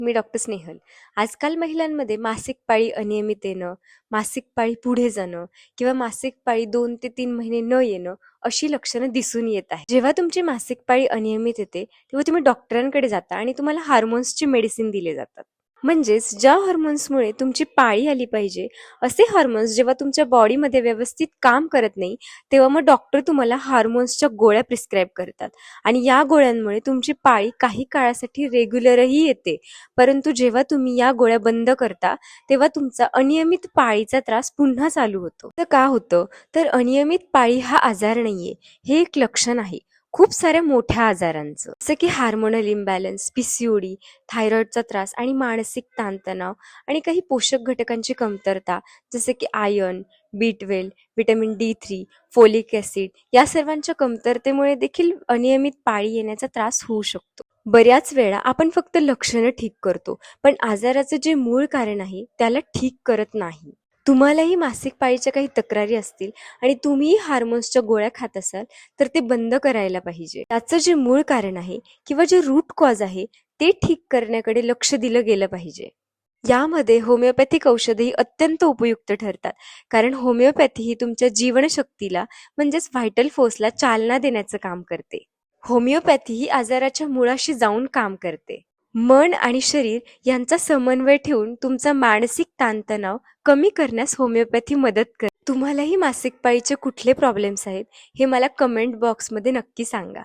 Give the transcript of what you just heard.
मी doctor Snehal. आजकाल महिलांमध्ये मासिक पाळी अनियमित येणं, मासिक पाळी पुढे जाणं किंवा मासिक पाळी 2 ते 3 महिने न येणं अशी लक्षणं दिसून येत आहेत. जेव्हा तुमची मासिक पाळी अनियमित येते, तेव्हा तुम्ही डॉक्टरांकडे जाता आणि तुम्हाला हार्मोन्सची मेडिसिन दिले जातात. म्हणजेच ज्या हार्मोन्समुळे तुमची पाळी आली पाहिजे, असे हार्मोन्स जेव्हा तुमच्या बॉडीमध्ये व्यवस्थित काम करत नाही, तेव्हा मग डॉक्टर तुम्हाला हार्मोन्सच्या गोळ्या प्रिस्क्राईब करतात आणि या गोळ्यांमुळे तुमची पाळी काही काळासाठी रेग्युलरही येते. परंतु जेव्हा तुम्ही या गोळ्या बंद करता, तेव्हा तुमचा अनियमित पाळीचा त्रास पुन्हा चालू होतो. तर का होतं? तर अनियमित पाळी हा आजार नाहीये, हे एक लक्षण आहे खूप साऱ्या मोठ्या आजारांचं, जसं की हार्मोनल इम्बॅलन्स, पीसीओडी, थायरॉइडचा त्रास आणि मानसिक ताणतणाव आणि काही पोषक घटकांची कमतरता, जसे की iron, B12, vitamin D3, folic acid या सर्वांच्या कमतरतेमुळे देखील अनियमित पाळी येण्याचा त्रास होऊ शकतो. बऱ्याच वेळा आपण फक्त लक्षणं ठीक करतो, पण आजाराचं जे मूळ कारण आहे त्याला ठीक करत नाही. तुम्हालाही मासिक पाळीच्या काही तक्रारी असतील आणि तुम्हीही हार्मोन्सच्या गोळ्या खात असाल, तर ते बंद करायला पाहिजे. त्याचं जे मूळ कारण आहे किंवा जे रूट कॉज आहे ते ठीक करण्याकडे लक्ष दिलं गेलं पाहिजे. यामध्ये होमिओपॅथिक औषधेही अत्यंत उपयुक्त ठरतात, कारण होमिओपॅथी ही तुमच्या जीवनशक्तीला म्हणजेच व्हायटल फोर्सला चालना देण्याचं काम करते. होमिओपॅथी ही आजाराच्या मुळाशी जाऊन काम करते. मन आणि शरीर यांचा समन्वय ठेवून तुमचा मानसिक ताणतणाव कमी करण्यास होमिओपॅथी मदत करते. तुम्हालाही मासिक पाळीचे कुठले प्रॉब्लेम्स आहेत हे मला कमेंट बॉक्समध्ये नक्की सांगा.